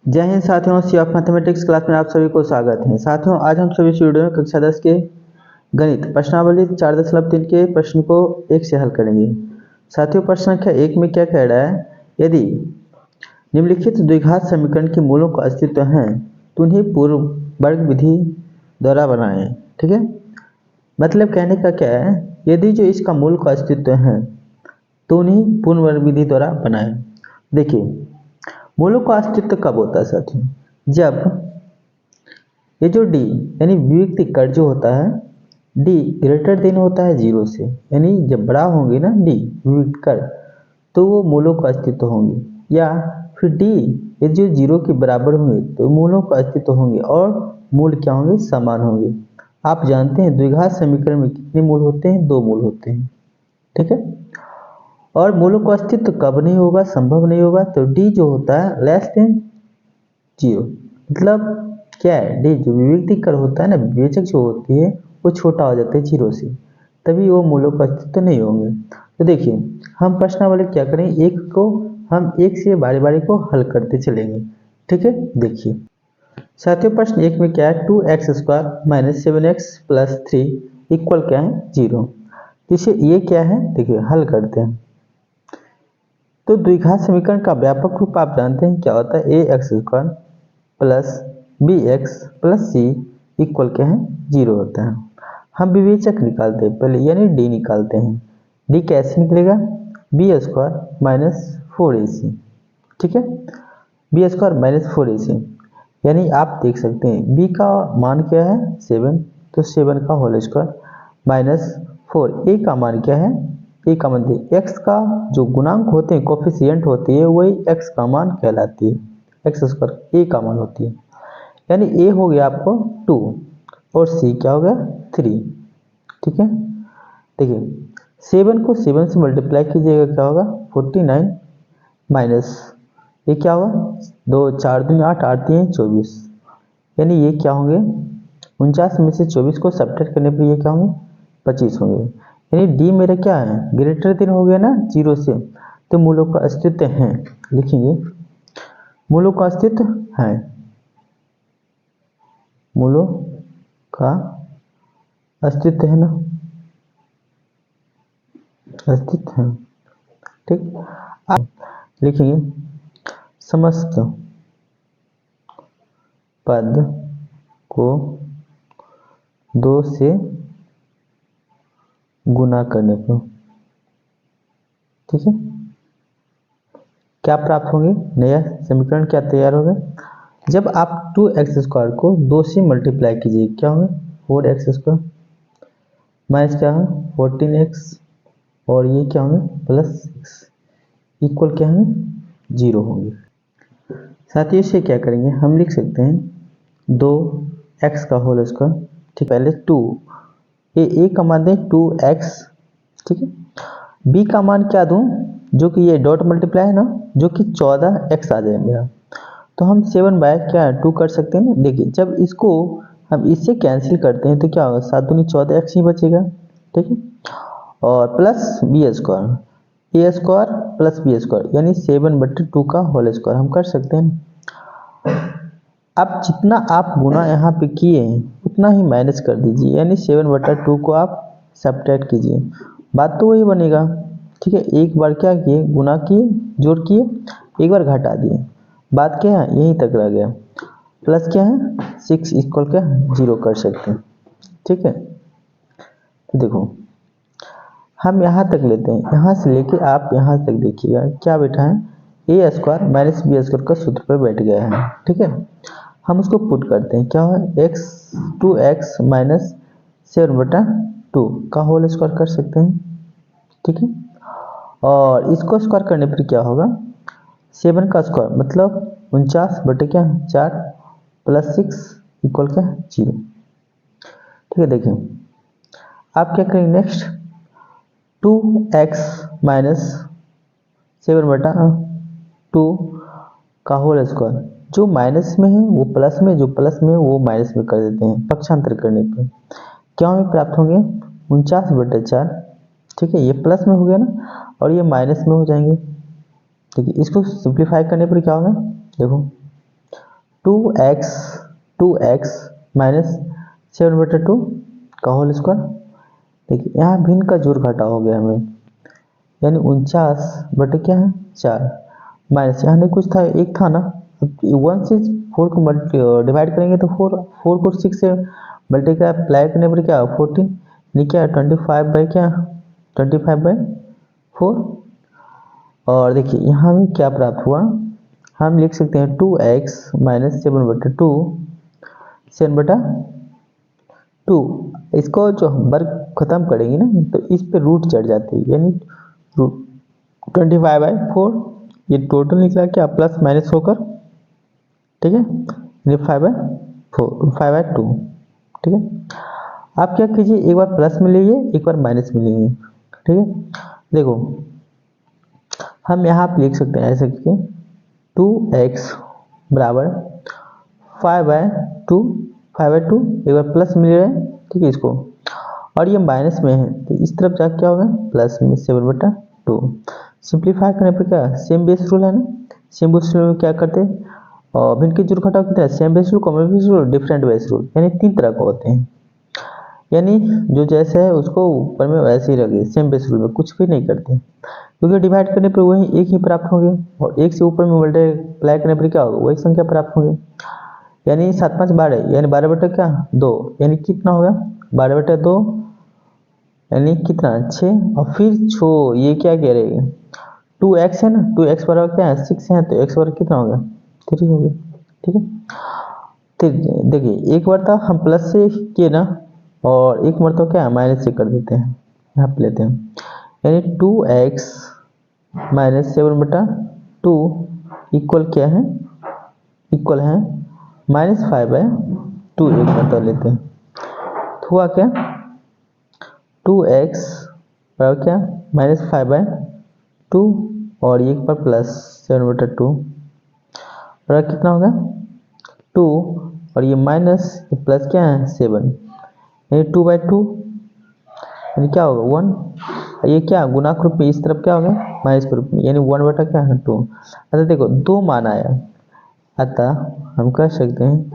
जय हिंद साथियों, सी of mathematics class में आप सभी को स्वागत है। साथियों, आज हम सभी इस वीडियो में कक्षा 10 के गणित प्रश्नावली 4.3 के प्रश्न को एक से हल करेंगे। साथियों, प्रश्न संख्या 1 में क्या कह रहा है, यदि निम्नलिखित द्विघात समीकरण के मूलों का अस्तित्व है तो उन्हें पूर्ण वर्ग विधि द्वारा बनाएं। ठीक है, मतलब कहने का क्या है, यदि जो इसका मूल का अस्तित्व है तो उन्हें पूर्ण वर्ग विधि द्वारा बनाएं। देखिए, मूलों का अस्तित्व कब होता है साथियों, जब ये जो डी यानी वियुक्ति कर जो होता है, डी ग्रेटर देन होता है 0 से, यानी जब बड़ा होंगे ना डी वियुक्त कर, तो वो मूलों का अस्तित्व होंगे। या फिर डी ये जो 0 के बराबर होंगे तो मूलों का अस्तित्व होंगे और मूल क्या होंगे, समान होंगे। आप जानते हैं द्विघात समीकरण में कितने मूल होते हैं, 2 मूल होते हैं। ठीक है, और मूलों का अस्तित्व कब नहीं होगा, संभव नहीं होगा, तो डी जो होता है लेस देन 0। मतलब क्या है, डी जो विविक्ति कर होता है ना, विवेचक जो होती है वो छोटा हो जाता है 0 से, तभी वो मूलों का अस्तित्व नहीं होंगे। तो देखिए, हम प्रश्नावली क्या करें, एक को हम एक से बारी बारी को हल करते चलेंगे। ठीक है, देखिए साथियों, प्रश्न 1 में क्या है, 2x² - 7x + 3 इक्वल क्या है, 0। इसे ये क्या है, देखिए हल करते हैं। तो द्विघात समीकरण का व्यापक रूप आप जानते हैं क्या होता है, ax² + bx + c इक्वल क्या है, 0 होता है। हम विवेचक निकालते हैं पहले, यानी d निकालते हैं। d कैसे निकलेगा, b² - 4ac। ठीक है, b² - 4ac, यानी आप देख सकते हैं b का मान क्या है, 7, तो 7 का होल स्क्वायर माइनस 4, a का मान क्या है, a का मान x का जो गुणांक होते हैं, कोफिशिएंट होती है, वही x का मान कहलाती है। x² a का मान होती है, यानी a हो गया आपको 2 और c क्या हो गया, 3। ठीक है, देखिए 7 को 7 से मल्टीप्लाई कीजिएगा, क्या होगा 49 माइनस ये क्या होगा, 2 4 दूनी 8, 8 3 24, यानी ये क्या होंगे, 49 में से 24 को सब्ट्रैक्ट करने पर ये क्या होंगे, 25 होंगे। यानी डी मेरा क्या है, ग्रेटर देन हो गया ना 0 से, तो मूलों का अस्तित्व है। लिखेंगे मूलों का अस्तित्व है, मूलों का अस्तित्व है ना, अस्तित्व है। ठीक, आप लिखेंगे समस्त पद को 2 से गुना करने पर, ठीक है, क्या प्राप्त होंगे, नया समीकरण क्या तैयार होगा। जब आप 2x² को 2 से मल्टीप्लाई कीजिए, क्या होगा, 4x² माइनस क्या है, 14x, और ये क्या होंगे +6 इक्वल क्या है, 0 होंगे। साथ ही इसे क्या करेंगे, हम लिख सकते हैं 2x का होल स्क्वायर। ठीक, पहले 2 ए का मान दें 2x। ठीक है, b का मान क्या दूं, जो कि ये डॉट मल्टीप्लाई है ना, जो कि 14x आ जाए मेरा, तो हम 7/2 कर सकते हैं ना। देखिए, जब इसको हम इससे कैंसिल करते हैं तो क्या होगा, 7 दूनी 14x ही बचेगा। ठीक है, और प्लस b² a² + b² यानी 7/2 का होल स्क्वायर हम कर सकते हैं। अब जितना आप गुना यहाँ पे किए हैं उतना ही माइनस कर दीजिए, यानी 7/2 को आप सब्ट्रैक्ट कीजिए, बात तो वही बनेगा। ठीक है, एक बार क्या किए, गुना किए, जोड़ किए, एक बार घटा दिए, बात क्या है, यहीं तक रह गया। प्लस क्या है, 6 इक्वल क्या 0 कर सकते हैं। ठीक है, तो देखो हम यहाँ तक लेते हैं, यहाँ से लेके आप यहाँ तक देखिएगा क्या बैठा है, a² - b² का सूत्र पर बैठ गया है। ठीक है, हम उसको पुट करते हैं, क्या है, 2x - 7/2 का होल स्क्वायर कर सकते हैं। ठीक है, और इसको स्क्वायर करने पर क्या होगा, 7 का स्क्वायर मतलब 49/4 + 6 इक्वल क्या 0। ठीक है, देखिए आप क्या करेंगे नेक्स्ट, 2x - 7/2 का होल स्क्वायर, जो माइनस में है वो प्लस में, जो प्लस में है वो माइनस में कर देते हैं, पक्षांतर करने पर क्या हमें प्राप्त होंगे, 49/4। ठीक है, ये प्लस में हो गया ना, और ये माइनस में हो जाएंगे। ठीक है, इसको सिंप्लीफाई करने पर क्या होगा, देखो 2x 2x माइनस 7/2 का होल स्क्वायर। देखिए यहाँ भिन्न का जोड़ घटा हो गया हमें, यानी 49/4 माइनस यहाँ नहीं कुछ था, एक था ना। अब 1 से 4 को डिवाइड करेंगे तो 4 को 6 से मल्टीप्लाई करने पर क्या 14, यानी क्या 25/4। और देखिए यहाँ में क्या प्राप्त हुआ, हम लिख सकते हैं 2x माइनस 7/2 7/2। इसको जो हम वर्ग खत्म करेंगे ना तो इस पे रूट चढ़ जाती है, यानी 25/4। ये टोटल निकला क्या प्लस माइनस होकर, ठीक है, ये 5/2, ठीक है। आप क्या कीजिए, एक बार प्लस में लीजिए, एक बार माइनस में लीजिए, ठीक है। देखो हम यहाँ पे लिख सकते हैं ऐसे कि 2x बराबर 5/2 एक बार प्लस में ले रहे हैं, ठीक है इसको, और ये माइनस में है तो इस तरफ जाके क्या होगा प्लस में 7/2। सिंप्लीफाई करने पर क्या सेम बेस रूल है ना, सेम बेस रूल में क्या करते हैं और भिन्न के जोड़ घटाव कितना है, same base rule, common base rule, different base rule, यानी 3 तरह का होते हैं। यानी जो जैसे है उसको ऊपर में वैसे ही रखिए, सेम बेस रूल में कुछ भी नहीं करते, क्योंकि डिवाइड करने पर वही एक ही प्राप्त होंगे और एक से ऊपर में मल्टीप्लाई करने पर क्या होगा वही संख्या प्राप्त होंगे। यानी 7 5 12, यानी 12/2, यानी कितना होगा 12/2, यानी कितना 6, और फिर छो ये क्या कह रहे हैं 2x है ना, 2x बराबर क्या है 6 है, तो x बराबर कितना होगा 3 हो गया, ठीक है। फिर देखिए एक बार तो हम प्लस से किए ना, और एक बार तो क्या माइनस से कर देते हैं, यहाँ पे लेते हैं, यानी 2x माइनस 7/2 इक्वल क्या है, इक्वल है -5/2। एक बार तो लेते हैं तो हुआ क्या 2x बराबर क्या -5/2, और एक बार प्लस 7/2 बराबर कितना होगा 2, और ये माइनस प्लस क्या है 7, यानी 2/2, यानी क्या होगा 1, ये क्या गुणा के रूप में, इस तरफ क्या होगा माइनस के रूप में, यानी 1 क्या है 2। अतः देखो 2 मान आया, अतः हम कह सकते हैं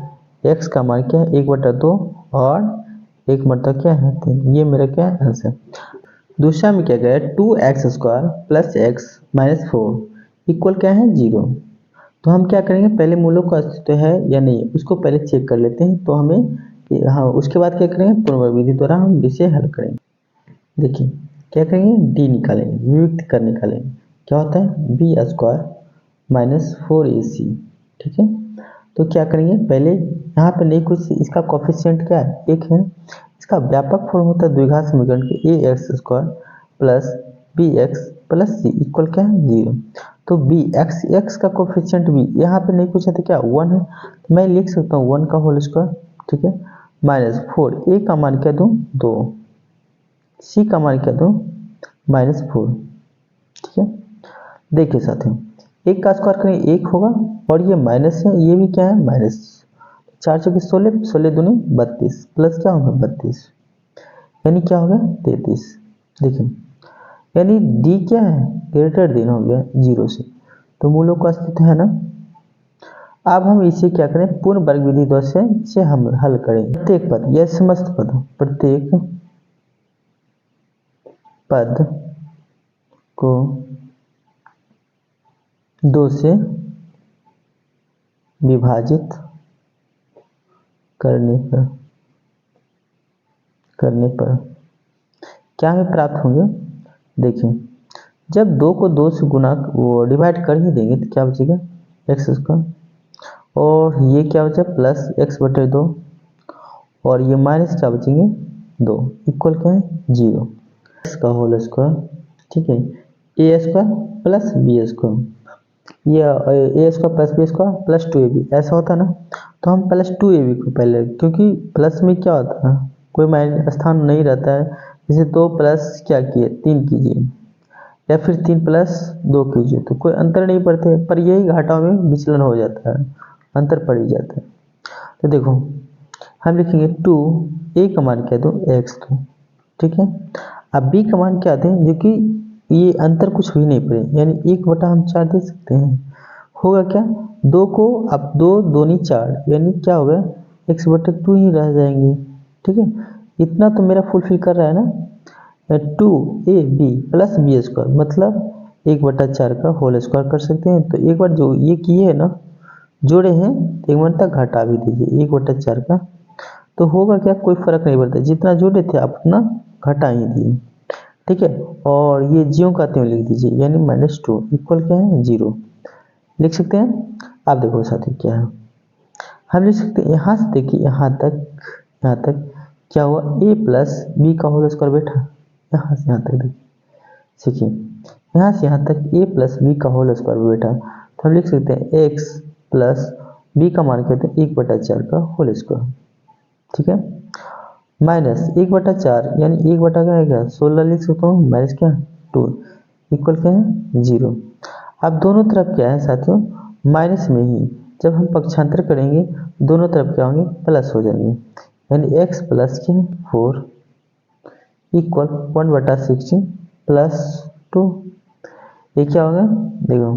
x का मान क्या है 1/2 और 1 क्या है 3। ये मेरा क्या है आंसर। दूसरा में क्या करें 2x² plus x minus 4 equal क्या है 0। तो हम क्या करेंगे पहले मूलों का अस्तित्व है या नहीं उसको पहले चेक कर लेते हैं, तो हमें हाँ उसके बाद क्या करेंगे पुनर्विधि द्वारा हम इसे हल करेंगे। देखिए क्या करेंगे d निकालेंगे, विभक्त कर निकालेंगे, क्या होता है b² माइनस 4ac, ठीक है। तो क्या करेंगे पहले यहाँ पे नहीं कुछ, इसका कोफिशिएंट क्या है 1 है, इसका व्यापक फॉर्म होता है द्विघात समीकरण के ax² plus bx plus c equal क्या है 0। तो x का कोफिशिएंट b यहाँ पे नहीं कुछ है तो क्या 1 है, तो मैं लिख सकता हूँ 1 का होल स्क्वायर, ठीक है, माइनस 4, a का मान क्या दूँ 2, c का मान क्या दूँ -4, ठीक है। देखिए साथियों 1 का स्क्वायर करें 1 होगा, और ये माइनस है, ये भी क्या है माइनस, 4 चौके 16, 16 दूनी 32, प्लस क्या होगा 32, यानी क्या हो गया 33। देखिए यानी d क्या है ग्रेटर देन हो गया 0 से, तो मूलों का अस्तित्व है ना। अब हम इसे क्या करें पूर्ण वर्ग विधि द्वारा से इसे हम हल करें। प्रत्येक पद यह समस्त पद, प्रत्येक पद को 2 से विभाजित करने पर क्या हमें प्राप्त होंगे। देखिए जब 2 को 2 से गुना वो डिवाइड कर ही देंगे तो क्या बचेगा x², और ये क्या बचा प्लस x/2, और ये माइनस क्या बचेंगे 2 इक्वल क्या है 0, x का होल स्क्वायर, ठीक है, a² प्लस b², ये a² plus b² plus 2ab ऐसा होता है ना। तो हम प्लस 2ab को पहले, क्योंकि प्लस में क्या होता है कोई माइनस स्थान नहीं रहता है, जैसे 2 प्लस क्या किए 3 कीजिए, या फिर 3 प्लस 2 कीजिए, तो कोई अंतर नहीं पड़ते, पर यही घाटाओं में विचलन हो जाता है, अंतर पड़ ही जाता है। तो देखो हम लिखेंगे 2, a का मान क्या दो x दो, ठीक है। अब b का मान क्या दें, जो कि ये अंतर कुछ भी नहीं पड़े, यानी 1/4 हम 4 दे सकते हैं, होगा क्या, दो को अब दो दूनी 4 यानी क्या होगा, x/2 ही रह जाएंगे। ठीक है, इतना तो मेरा फुलफिल कर रहा है ना। 2ab प्लस बी स्क्वायर मतलब 1/4 का होल स्क्वायर कर सकते हैं। तो एक बार जो ये किए है ना, जोड़े हैं, एक मिनट तक घटा भी दीजिए 1/4 का। तो होगा क्या, कोई फर्क नहीं पड़ता, जितना जोड़े थे आप उतना घटा ही दिए। ठीक है, और ये ज्यों का त्यों लिख दीजिए, यानी -2 इक्वल क्या है 0 लिख सकते हैं। आप देखो साथियों क्या है, हम लिख सकते हैं यहाँ से, देखिए यहाँ तक क्या हुआ, a प्लस बी का होल स्क्वायर बैठा, यहाँ से यहाँ तक देखिए, यहाँ से यहाँ तक a प्लस बी का होल स्क्वायर बैठा। तो हम लिख सकते हैं x प्लस बी का मान कहते हैं 1/4 का होल स्क्वायर। ठीक है, माइनस 1/4 यानी 1 क्या है क्या 16 लिख सकता हूँ, माइनस क्या 2 इक्वल क्या है 0। अब दोनों तरफ क्या है साथियों, माइनस में ही जब हम पक्षांतर करेंगे दोनों तरफ क्या होंगे, प्लस हो जाएंगे। यानी x प्लस क्या 4 इक्वल 1/16 प्लस 2। ये क्या होगा, देखो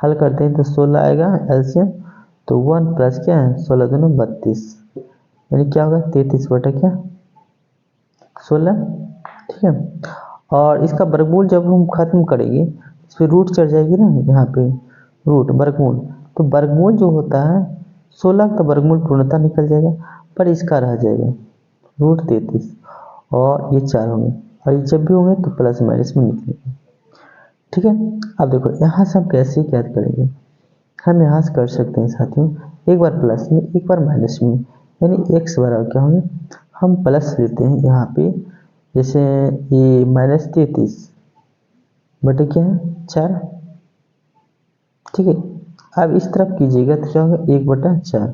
हल करते हैं तो 16 आएगा एलसीएम, तो 1 प्लस क्या है 16 दूनी 32, यानी क्या होगा 33 बटा क्या 16। ठीक है, और इसका वर्गमूल जब हम खत्म करेंगे इस पर रूट चढ़ जाएगी ना, यहाँ पे रूट वर्गमूल, तो वर्गमूल जो होता है 16 का वर्गमूल पूर्णतः निकल जाएगा, पर इसका रह जाएगा √33 और ये 4 होंगे, और ये जब भी होंगे तो प्लस माइनस में निकलेंगे। ठीक है, अब देखो यहाँ से हम कैसे ज्ञात करेंगे, हम यहाँ से कर सकते हैं साथियों, एक बार प्लस में एक बार माइनस में, यानी x बराबर क्या होंगे, हम प्लस लेते हैं यहाँ पे, जैसे ये -33 बटे क्या है 4। ठीक है, अब इस तरफ कीजिएगा तो क्या होगा 1/4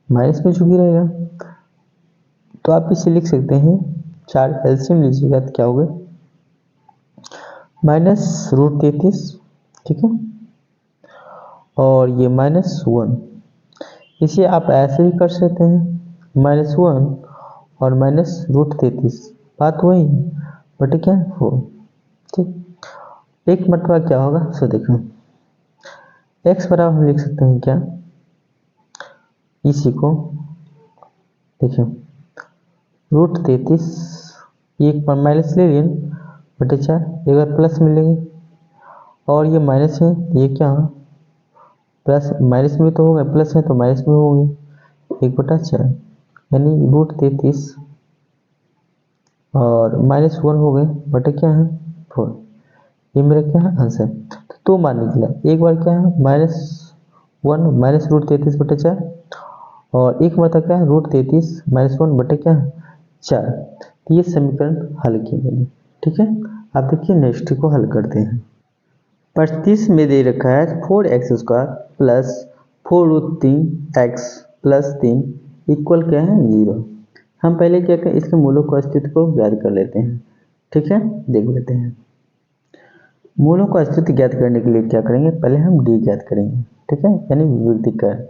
माइनस में चूंकि रहेगा, तो आप इसे लिख सकते हैं 4 एलसीएम लीजिएगा तो क्या होगा -√33। ठीक है, और ये -1, इसे आप ऐसे भी कर सकते हैं -1 और -√33, बात वही बटे क्या 4। ठीक, एक मरतबा क्या होगा सो देखो, x बराबर हम लिख सकते हैं क्या, इसी को देखिए √33 एक पर माइनस ले लिए बटे 4, एक बार प्लस मिलेंगे, और ये माइनस है ये क्या है प्लस, माइनस में तो होगा, प्लस है तो माइनस में होगी 1/4, यानी √33 और -1 हो गए बटे क्या है 4। ये मेरा क्या है आंसर, तो 2 मान निकला, एक बार क्या है -1 माइनस √33 बटे 4, और एक मतलब क्या है √33 -1 बटे क्या है 4। तो ये समीकरण हल किए मैंने। ठीक है, अब देखिए नेक्स्ट को हल करते हैं। परिस्थिति में दे रखा है 4x² plus 4√3x plus 3 equal क्या है 0। हम पहले क्या करें, इसके मूलों को अस्तित्व को ज्ञात कर लेते हैं। ठीक है, देख लेते हैं मूलों का अस्तित्व ज्ञात करने के लिए क्या करेंगे, पहले हम d ज्ञात करेंगे। ठीक है, यानी विभक्तीकरण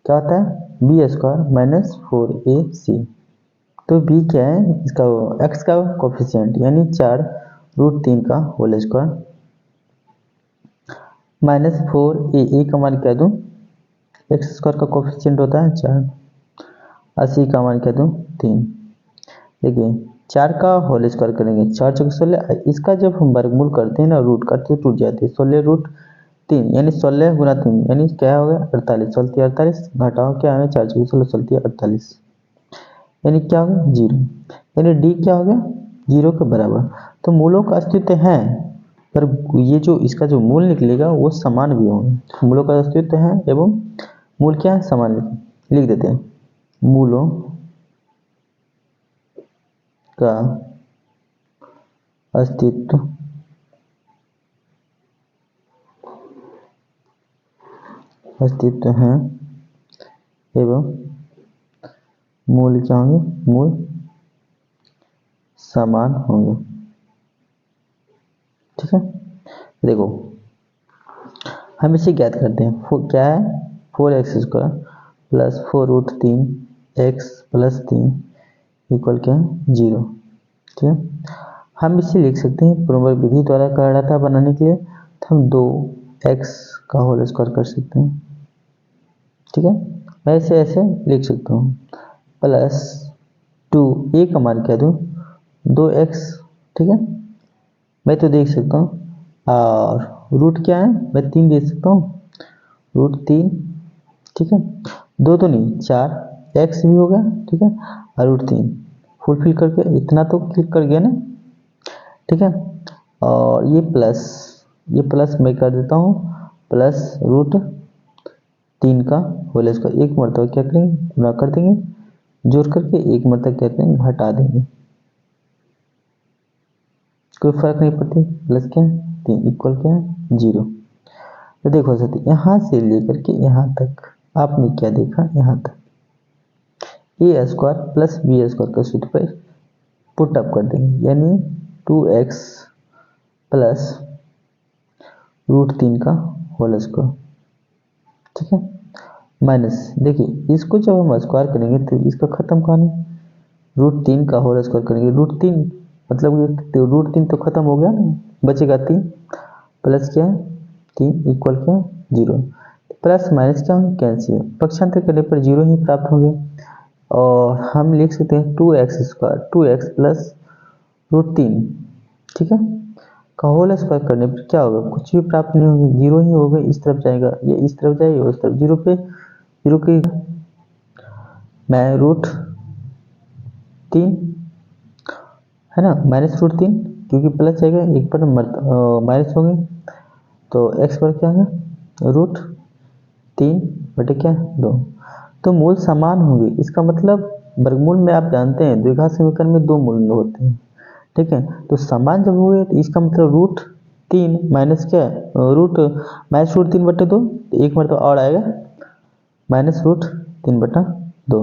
क्या होता है b² माइनस 4ac, तो b क्या है इसका x का कोफिशिएंट यानी 4√3 का होल स्क्वायर माइनस 4a का मान क्या दूँ, x² का कोफिशिएंट होता है 4, 80 का मान क्या दूँ 3। देखिए 4 का होल स्क्वायर करेंगे 4 चौके 16, इसका जब हम वर्गमूल करते हैं ना रूट करते हैं टूट जाते हैं, 16√3 यानी 16 गुना 3 यानी क्या हो गया 48, 48 घटाओ क्या है 4 चौके 16 48, यानी क्या हो गया 0, यानी डी क्या हो गया 0 के बराबर। तो मूलों का अस्तित्व है, पर ये जो इसका जो मूल निकलेगा वो समान भी होंगे, मूलों का अस्तित्व है एवं मूल क्या है समान, लिख देते हैं मूलों का अस्तित्व है एवं मूल क्या होंगे, मूल समान होंगे। ठीक है, देखो हम इसे ज्ञात करते हैं, क्या है 4x² plus 4√3x plus 3 equal क्या है 0। ठीक है, हम इसे लिख सकते हैं पुनर्विधि द्वारा करड़ता बनाने के लिए, तो हम 2 एक्स का होल स्क्वायर कर सकते हैं, ठीक है। मैं इसे ऐसे लिख सकता हूँ प्लस 2, ए का मान क्या दूँ, 2x, ठीक है। मैं तो देख सकता हूँ और रूट क्या है, मैं 3 देख सकता हूँ, रूट 3, ठीक है। दो तो नहीं, 4 एक्स भी हो गया, ठीक है, और रूट 3 फुलफिल करके इतना तो क्लिक कर गया ना, ठीक है। और ये प्लस मैं कर देता हूँ प्लस रूट 3 का होल स्क्वायर, एक मरतबा क्या करेंगे, गुणा कर देंगे, जोड़ करके एक मरतबा क्या करेंगे, घटा देंगे, कोई फर्क नहीं पड़ती। प्लस क्या है 3 इक्वल क्या है 0। तो देखो साथी, यहाँ से लेकर के यहाँ तक आपने क्या देखा, यहाँ तक ए स्क्वायर प्लस बी स्क्वायर का सूत्र पर पुट अप कर देंगे, यानी 2x प्लस रूट 3 का होल स्क्वायर, ठीक है, माइनस, देखिए इसको जब हम स्क्वायर करेंगे तो इसका खत्म कहानी, रूट 3 का होल स्क्वायर करेंगे, रूट 3 मतलब ये तो रूट 3 तो खत्म हो गया ना, बचेगा 3, प्लस क्या है 3 इक्वल क्या है 0। प्लस माइनस क्या हो कैंसिल, पक्षांतर करने पर 0 ही प्राप्त होंगे। और हम लिख सकते हैं 2x square, 2x plus root 3, ठीक है, का होल स्क्वायर करने पर क्या होगा, कुछ भी प्राप्त नहीं होगी, 0 ही होगा, इस तरफ जाएगा, ये इस तरफ जाएगा, उस तरफ 0 पे 0 की, मैं रूट 3 है ना, माइनस रूट 3, क्योंकि प्लस जाएगा एक पर माइनस हो गए, तो एक्स पर क्या है रूट 3 बटे क्या 2, तो मूल समान होंगे, इसका मतलब वर्गमूल में आप जानते हैं द्विघात समीकरण में दो मूल होते हैं, ठीक है। तो समान जब हुए तो इसका मतलब रूट 3 माइनस क्या है रूट माइनस रूट 3 बटे 2, एक मतलब और आएगा माइनस रूट 3 बटा 2।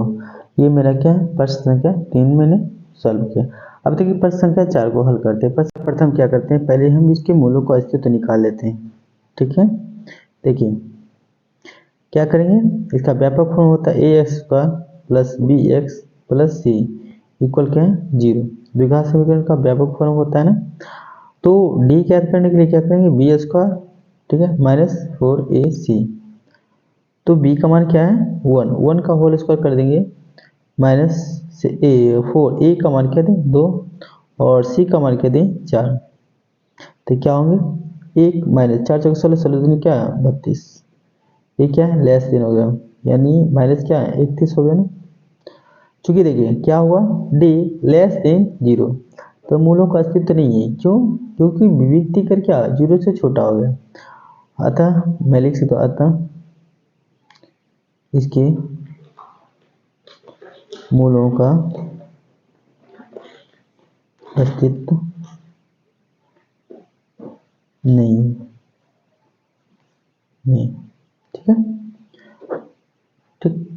ये मेरा क्या है प्रश्न संख्या 3 मैंने सॉल्व किया। अब देखिए प्रश्न संख्या 4 को हल करते हैं। प्रथम क्या करते हैं, पहले हम इसके मूलों का अस्तित्व निकाल लेते हैं, ठीक है। देखिए क्या करेंगे, इसका व्यापक फॉर्म होता है a x square plus b x plus c equal क्या है 0। द्विघात समीकरण का व्यापक फॉर्म होता है ना, तो डी ज्ञात करने के लिए क्या करेंगे, बी स्क्वायर, ठीक है, माइनस 4ac, तो b का मान क्या है 1, 1 का होल स्क्वायर कर देंगे, माइनस से ए 4, a का मान क्या दें 2 और c का मान क्या दें 4, तो क्या होंगे 1 माइनस 4 चौक 16, 16 दूनी क्या है 32, ये क्या है लेस देन हो गया, यानी माइनस क्या है 31 हो गया ना। चूंकि देखिए क्या हुआ d लेस देन 0, तो मूलों का अस्तित्व नहीं है, क्यों, क्योंकि विविक्ति कर क्या 0 से छोटा हो गया, अतः मैं लिख सकता हूं अतः इसके मूलों का अस्तित्व नहीं, नहीं, ठीक है, ठीक।